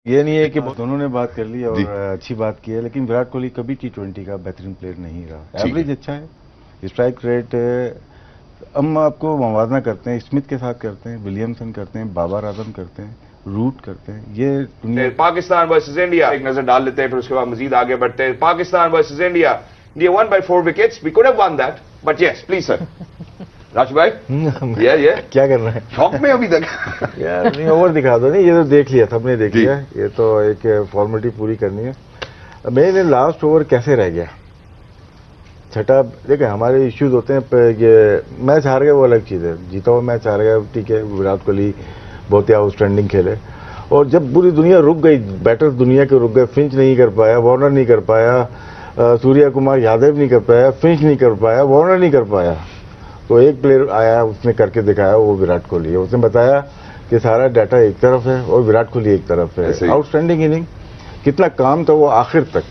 ये नहीं है कि दोनों ने बात कर ली और अच्छी बात की है, लेकिन विराट कोहली कभी टी20 का बेहतरीन प्लेयर नहीं रहा। एवरेज अच्छा है, स्ट्राइक रेट हम आपको मुवाजना करते हैं, स्मिथ के साथ करते हैं, विलियमसन करते हैं, बाबर आजम करते हैं, रूट करते हैं। ये दुनिया पाकिस्तान वर्सेस इंडिया एक नजर डाल लेते हैं, फिर उसके बाद मजीद आगे बढ़ते हैं। Pakistan versus India, India won by 4 wickets. We could have won that, but yes please sir. Raju भाई ये क्या कर रहे हैं? शौक में अभी तक यार नहीं, ओवर दिखा दो। नहीं, ये तो देख लिया, सबने देख लिया। ये तो एक फॉर्मेलिटी पूरी करनी है। मैंने लास्ट ओवर कैसे रह गया, छठा। देखिए हमारे इश्यूज होते हैं, ये मैच हार गए वो अलग चीज़ है, जीता हुआ मैच हार गया ठीक है। विराट कोहली बहुत ही आउटस्टैंडिंग खेले, और जब पूरी दुनिया रुक गई, बैटर्स दुनिया के रुक गए, फिंच नहीं कर पाया, वार्नर नहीं कर पाया, सूर्या कुमार यादव नहीं कर पाया, फिंच नहीं कर पाया, वार्नर नहीं कर पाया, तो एक प्लेयर आया, उसने करके दिखाया, वो विराट कोहली है। उसने बताया कि सारा डाटा एक तरफ है और विराट कोहली एक तरफ है। आउटस्टैंडिंग इनिंग, कितना काम था वो आखिर तक।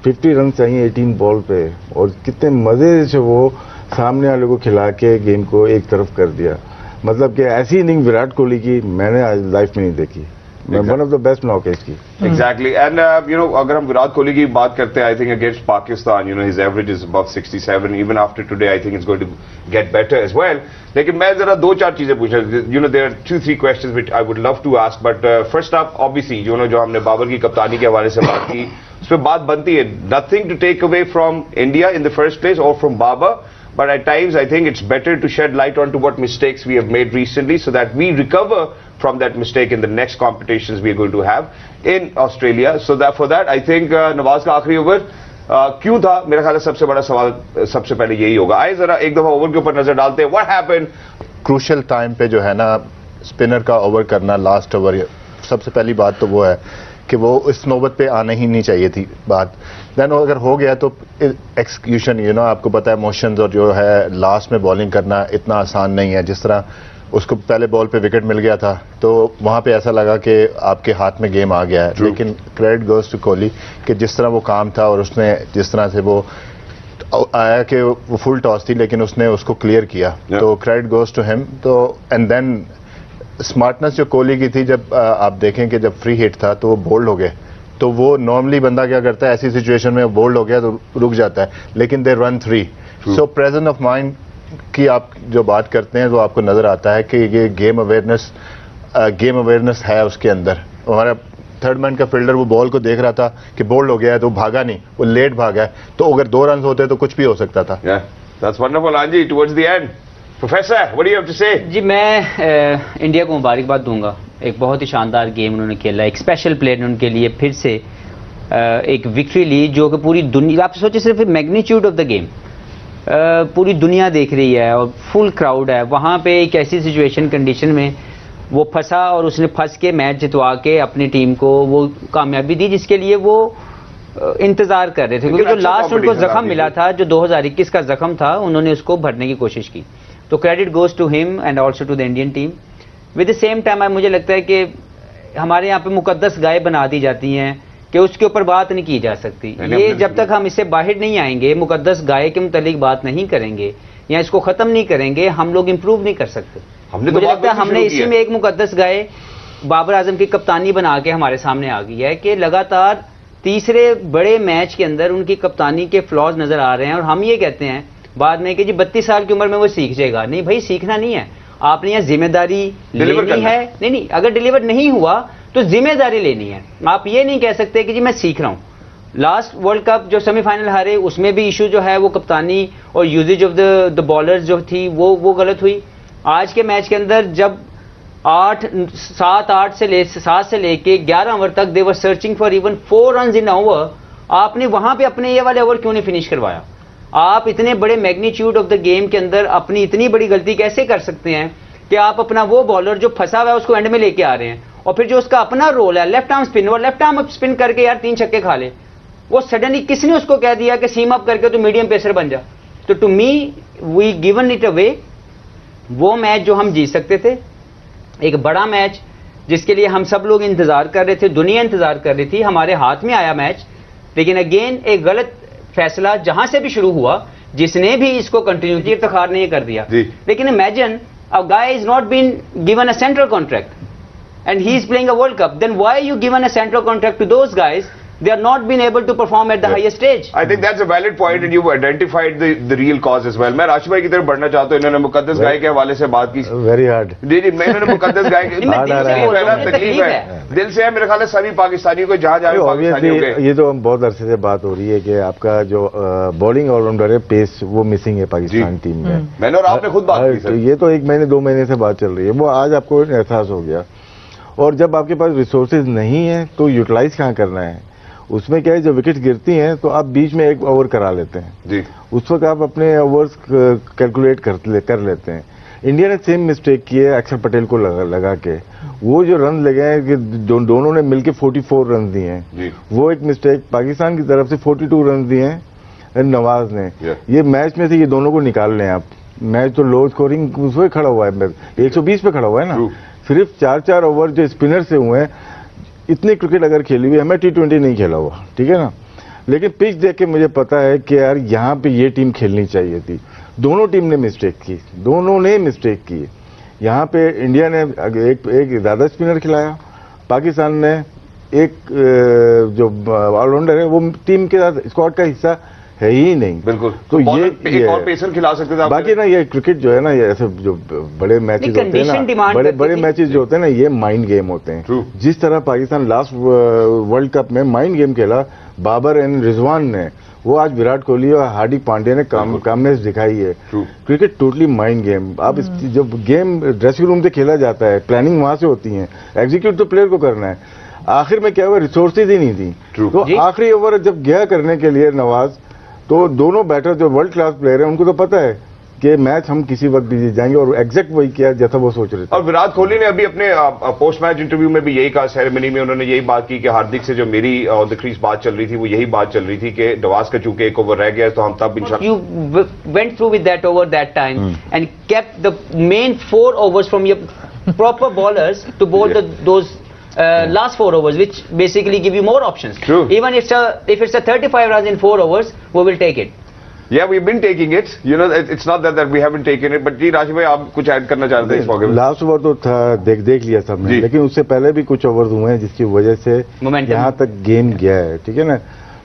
50 रन चाहिए 18 बॉल पे, और कितने मजे से वो सामने वाले को खिला के गेम को एक तरफ कर दिया। मतलब कि ऐसी इनिंग विराट कोहली की मैंने आज लाइफ में नहीं देखी। One of the best knock है इसकी। एग्जैक्टली, एंड यू नो अगर हम विराट कोहली की बात करते हैं, I think against Pakistan, you know his average is above 67, even after today I think it's going to get better as well. लेकिन मैं जरा दो चार चीजें पूछना, you know there are 2-3 questions which I would love to ask, but first of obviously जो हमने बाबर की कप्तानी के हवाले से बात की, उस पर बात बनती है, nothing to take away from India in the first place और from Babar, but at times I think it's better to shed light onto what mistakes we have made recently so that we recover from that mistake in the next competitions we are going to have in Australia. So that for that I think Nawaz का आखिरी over क्यों था, मेरा ख्याल है सबसे बड़ा सवाल सबसे पहले यही होगा। आइए जरा एक दफा ओवर के ऊपर नजर डालते हैं। What happened? क्रूशल टाइम पे जो है ना, स्पिनर का ओवर करना, लास्ट ओवर, सबसे पहली बात तो वो है कि वो इस नौबत पे आना ही नहीं चाहिए थी बात। देन अगर हो गया तो एक्सक्यूशन, यू नो आपको पता है मोशंस और जो है लास्ट में बॉलिंग करना इतना आसान नहीं है। जिस तरह उसको पहले बॉल पे विकेट मिल गया था तो वहाँ पे ऐसा लगा कि आपके हाथ में गेम आ गया है। लेकिन क्रेडिट गोज टू कोहली कि जिस तरह वो काम था और उसने जिस तरह से वो आया कि वो फुल टॉस थी लेकिन उसने उसको क्लियर किया, तो क्रेडिट गोज टू हिम। तो एंड देन स्मार्टनेस जो कोहली की थी, जब आप देखें कि जब फ्री हिट था तो वो बोल्ड हो गए, तो वो नॉर्मली बंदा क्या करता है ऐसी सिचुएशन में, बोल्ड हो गया तो रुक जाता है, लेकिन they run 3। So presence of mind की आप जो बात करते हैं तो आपको नजर आता है कि ये गेम अवेयरनेस है उसके अंदर। हमारा थर्ड मैन का फील्डर वो बॉल को देख रहा था कि बोल्ड हो गया है, तो भागा नहीं, वो लेट भागा है, तो अगर 2 रन होते तो कुछ भी हो सकता था। That's wonderful, Anji. Towards the end, professor, what do you have to say? जी, मैं इंडिया को मुबारकबाद दूंगा। एक बहुत ही शानदार गेम उन्होंने खेला, एक स्पेशल प्लेयर ने उनके लिए फिर से एक विक्ट्री ली, जो कि पूरी दुनिया, आप सोचिए सिर्फ मैग्नीट्यूड ऑफ द गेम, पूरी दुनिया देख रही है और फुल क्राउड है वहाँ पे। एक ऐसी सिचुएशन कंडीशन में वो फंसा और उसने फंस के मैच जितवा के अपनी टीम को वो कामयाबी दी जिसके लिए वो इंतजार कर रहे थे, क्योंकि जो लास्ट उनको जख्म मिला था, जो 2021 का जख्म था, उन्होंने उसको भरने की कोशिश की। तो credit goes to him and also to the Indian team. With the same time मुझे लगता है कि हमारे यहाँ पे मुकद्दस गाय बना दी जाती हैं कि उसके ऊपर बात नहीं की जा सकती। ये जब तक हम इससे बाहर नहीं आएंगे, मुकद्दस गाय के मुतालिक बात नहीं करेंगे या इसको खत्म नहीं करेंगे, हम लोग इंप्रूव नहीं कर सकते। मुझे लगता है हमने इसी में एक मुकद्दस गाय बाबर आजम की कप्तानी बना के हमारे सामने आ गई है कि लगातार तीसरे बड़े मैच के अंदर उनकी कप्तानी के फ्लॉज नजर आ रहे हैं, और हम ये कहते हैं बाद में कि जी 32 साल की उम्र में वो सीख जाएगा। नहीं भाई, सीखना नहीं है, आपने यहाँ जिम्मेदारी लेनी है। नहीं, अगर डिलीवर नहीं हुआ तो जिम्मेदारी लेनी है। आप ये नहीं कह सकते कि जी मैं सीख रहा हूं। लास्ट वर्ल्ड कप जो सेमीफाइनल हारे, उसमें भी इशू जो है वो कप्तानी और यूजेज ऑफ द बॉलर्स जो थी वो गलत हुई। आज के मैच के अंदर जब 7 से लेके 11 ओवर तक they were searching for even 4 run in over, आपने वहां पे अपने ये वाले ओवर क्यों नहीं फिनिश करवाया? आप इतने बड़े मैग्नीट्यूड ऑफ द गेम के अंदर अपनी इतनी बड़ी गलती कैसे कर सकते हैं कि आप अपना वो बॉलर जो फंसा हुआ है उसको एंड में लेके आ रहे हैं, और फिर जो उसका अपना रोल है लेफ्ट आर्म स्पिन, वो लेफ्ट आर्म स्पिन करके यार 3 छक्के खा ले, वो सडनली किसने उसको कह दिया कि सीम अप करके तो मीडियम पेसर बन जा? तो to me we given it away. वो मैच जो हम जीत सकते थे, एक बड़ा मैच जिसके लिए हम सब लोग इंतजार कर रहे थे, दुनिया इंतजार कर रही थी, हमारे हाथ में आया मैच। लेकिन अगेन एक गलत फैसला जहां से भी शुरू हुआ, जिसने भी इसको कंटिन्यू किया, इफ्तिखार ने ये कर दिया। लेकिन imagine a guy is not been given a central contract and he is playing a World Cup. Then why are you given a central contract to those guys? They are not been able to perform at the highest stage. I think that's a valid point and you've identified the real cause as well. मैं राशिद भाई की तरफ बढ़ना चाहता हूँ. इन्होंने मुकद्दस गाय के हवाले से बात की. Very hard. जी जी, मैं इन्होंने मुकद्दस गाय के तकलीफ है, दिल से है. मेरे ख्याल है सभी पाकिस्तानियों को जहाँ जहाँ पाकिस्तानी हो गए. ये तो हम बहुत अरसे से बात हो रही है कि आपका जो बॉलिंग ऑलराउंडर है पेस वो मिसिंग है पाकिस्तान टीम में. मैंने और आपने खुद बात की सर. ये तो 1 महीने 2 महीने से बात चल रही है, वो आज आपको एहसास हो गया. और जब आपके पास रिसोर्सेज नहीं है तो यूटिलाइज कहाँ करना है. उसमें क्या है, जब विकेट गिरती हैं तो आप बीच में 1 ओवर करा लेते हैं जी. उस वक्त आप अपने ओवर्स कैलकुलेट कर लेते हैं. इंडिया ने सेम मिस्टेक की है अक्षर पटेल को लगा के. वो जो रन लगे हैं कि दोनों ने मिलके 44 रन दिए हैं, वो एक मिस्टेक. पाकिस्तान की तरफ से 42 रन दिए हैं नवाज ने. ये मैच में से ये दोनों को निकाल लें आप. मैच तो लो स्कोरिंग उसमें खड़ा हुआ है, 120 पे खड़ा हुआ है ना. सिर्फ 4 ओवर जो स्पिनर से हुए हैं. इतने क्रिकेट अगर खेली हुई है, मैं T20 नहीं खेला हुआ, ठीक है ना, लेकिन पिच देख के मुझे पता है कि यार यहाँ पे ये टीम खेलनी चाहिए थी. दोनों टीम ने मिस्टेक की. यहाँ पे इंडिया ने एक ज्यादा स्पिनर खिलाया, पाकिस्तान ने एक जो ऑलराउंडर है वो टीम के साथ स्क्वाड का हिस्सा है ही नहीं. बिल्कुल. तो ये एक और पेसर खिला सकते थे. बाकी ना ये क्रिकेट जो है ना, ये ऐसे जो बड़े मैचेस होते हैं ना, बड़े मैचेस जो होते हैं ना, ये माइंड गेम होते हैं. जिस तरह पाकिस्तान लास्ट वर्ल्ड कप में माइंड गेम खेला बाबर एंड रिजवान ने, वो आज विराट कोहली और हार्दिक पांड्या ने कामनेस दिखाई है. Cricket totally mind game. आप जब गेम ड्रेसिंग रूम से खेला जाता है, प्लानिंग वहां से होती है, एग्जीक्यूट तो प्लेयर को करना है. आखिर में क्या हुआ, रिसोर्सेज ही नहीं थी. तो आखिरी ओवर जब गया करने के लिए नवाज, तो दोनों बैटर जो वर्ल्ड क्लास प्लेयर हैं उनको तो पता है कि मैच हम किसी वक्त भी जीत जाएंगे, और एग्जैक्ट वही किया जैसा वो सोच रहे थे. और विराट कोहली ने अभी अपने पोस्ट मैच इंटरव्यू में भी यही कहा, सेरेमनी में उन्होंने यही बात की कि हार्दिक से जो मेरी ऑन द क्रीज बात चल रही थी, वो यही बात चल रही थी कि नवाज का चूंकि 1 ओवर रह गया तो हम तब इंशाल्लाह. You went through with that over that time and kept the main 4 overs from your proper bowlers to bowl those last 4 overs, which basically give you more options. True. Even if it's a 35 runs in 4 overs, we will take it. Yeah, we've been taking it. You know, it's not that we haven't taken it. But जी राशिद भाई, आप कुछ add करना चाहते हैं इस मौके में? Last over तो था, देख लिया सबने, लेकिन उससे पहले भी कुछ ओवर हुए हैं जिसकी वजह से यहाँ तक गेम गया है. ठीक है ना.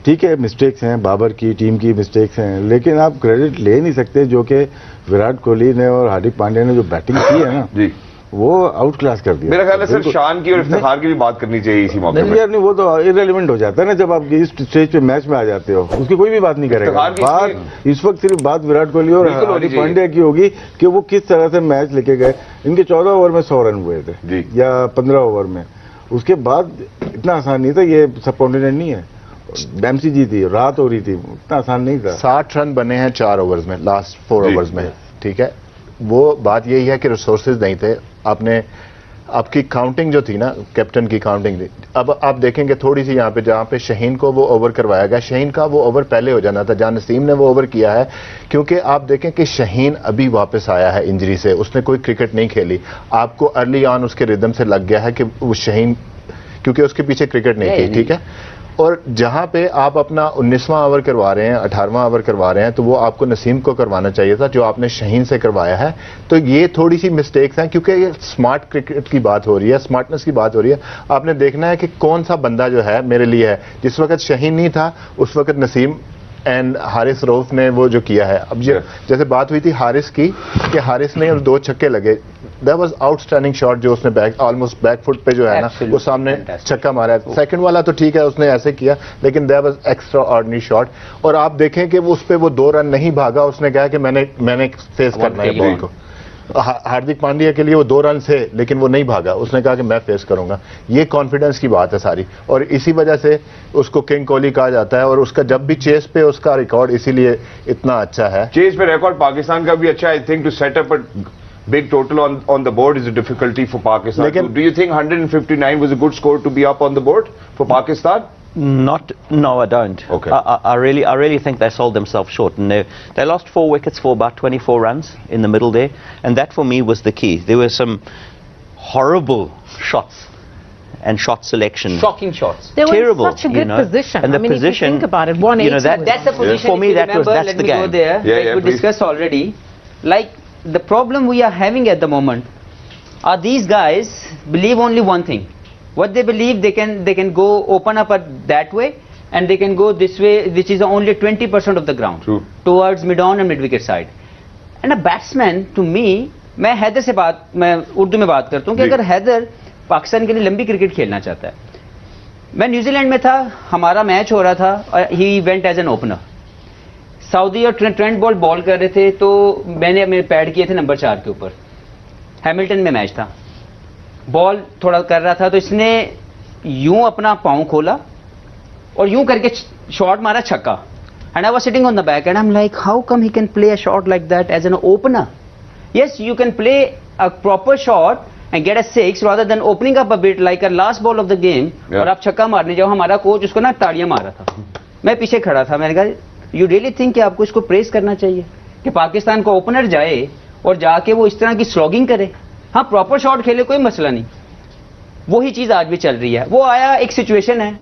ठीक है, मिस्टेक्स हैं, बाबर की टीम की मिस्टेक्स हैं, लेकिन आप क्रेडिट ले नहीं सकते जो कि विराट कोहली ने और हार्दिक पांड्या ने जो बैटिंग की है ना जी, वो आउट क्लास कर दिया. मेरा ख्याल है सर शान की और इफ्तिखार की भी बात करनी चाहिए इसी मौके पे. नहीं, वो तो इररिलेवेंट हो जाता है ना जब आप इस स्टेज पे मैच में आ जाते हो. उसकी कोई भी बात नहीं करेगा. बात इस वक्त सिर्फ बात विराट कोहली और हार्दिक पांड्या की होगी कि वो किस तरह से मैच लेके गए. इनके 14 ओवर में 100 रन हुए थे या 15 ओवर में. उसके बाद इतना आसान नहीं था. ये सब कॉन्टिनेंट नहीं है, MCG थी, रात हो रही थी, इतना आसान नहीं था. 60 रन बने हैं 4 ओवर्स में, लास्ट 4 ओवर्स में. ठीक है, वो बात यही है कि रिसोर्सेज नहीं थे. आपकी काउंटिंग जो थी ना, कैप्टन की काउंटिंग थी. अब आप देखेंगे थोड़ी सी यहाँ पे, जहाँ पे शहीन को वो ओवर करवाया गया, शहीन का वो ओवर पहले हो जाना था. जहाँ नसीम ने वो ओवर किया है, क्योंकि आप देखें कि शहीन अभी वापस आया है इंजरी से, उसने कोई क्रिकेट नहीं खेली. आपको अर्ली ऑन उसके रिदम से लग गया है कि वो शहीन, क्योंकि उसके पीछे क्रिकेट नहीं थी. ठीक है, और जहां पे आप अपना 19वां ओवर करवा रहे हैं, 18वां ओवर करवा रहे हैं, तो वो आपको नसीम को करवाना चाहिए था, जो आपने शहीन से करवाया है. तो ये थोड़ी सी मिस्टेक्स हैं, क्योंकि ये स्मार्ट क्रिकेट की बात हो रही है, स्मार्टनेस की बात हो रही है. आपने देखना है कि कौन सा बंदा जो है मेरे लिए है. जिस वक्त शहीन नहीं था उस वक्त नसीम एंड हारिस रऊफ ने वो जो किया है. अब जैसे बात हुई थी हारिस की, कि हारिस ने 2 छक्के लगे. दैट वाज आउटस्टैंडिंग शॉट जो उसने ऑलमोस्ट बैक फुट पे जो है ना, वो सामने छक्का मारा है. सेकंड वाला तो ठीक है, उसने ऐसे किया, लेकिन that was extra ordinary shot. और आप देखें कि उस पे वो 2 रन नहीं भागा. उसने कहा कि मैंने फेस करना है बॉल को. हार्दिक पांड्या के लिए वो 2 रन थे, लेकिन वो नहीं भागा. उसने कहा कि मैं फेस करूंगा. ये कॉन्फिडेंस की बात है सारी, और इसी वजह से उसको किंग कोहली कहा जाता है. और उसका जब भी चेस पे उसका रिकॉर्ड इसीलिए इतना अच्छा है. चेस पे रिकॉर्ड पाकिस्तान का भी अच्छा है. I think to set up a big total on the board is a difficulty for Pakistan. Do you think 159 was a good score to be up on the board for Pakistan? No, I don't. Okay. I really think they sold themselves short, and they lost 4 wickets for about 24 runs in the middle there, and that for me was the key. There were some horrible shots and shot selection. Shocking shots. They were terrible, in such a good position. And the I mean, position, if you think about it, 180. That's the position. For me, that's the game. Go there. Yeah, like we discussed already. Like the problem we are having at the moment, Are these guys believe only one thing? What they believe they can go open up that way, and they can go this way, which is only 20% of the ground. True. Towards mid-on and mid-wicket side. And a batsman, to me, मैं उर्दू में बात करता हूँ कि अगर हैदर पाकिस्तान के लिए लंबी क्रिकेट खेलना चाहता है, मैं न्यूजीलैंड में था, हमारा मैच हो रहा था, he went as an opener, Southee और ट्रेंट बॉल कर रहे थे, तो मैंने मेरे पैड किए थे नंबर 4 के ऊपर, हैमिल्टन में मैच था, बॉल थोड़ा कर रहा था, तो इसने यूं अपना पाँव खोला और यूं करके शॉट मारा, छक्का. And I was sitting on the back end I am like, how come he can play a shot like that as an opener? Yes, you can play a proper shot and get a 6 rather than opening up a bit like a last ball of the game. और आप छक्का मारने जाओ. हमारा coach उसको ना ताड़ियां मार रहा था, मैं पीछे खड़ा था. मैंने कहा, यू रियली थिंक कि आपको इसको प्रेस करना चाहिए कि पाकिस्तान को ओपनर जाए और जाके वो इस तरह की स्लॉगिंग करे? हाँ, प्रॉपर शॉट खेले, कोई मसला नहीं. वही चीज आज भी चल रही है. वो आया, एक सिचुएशन है,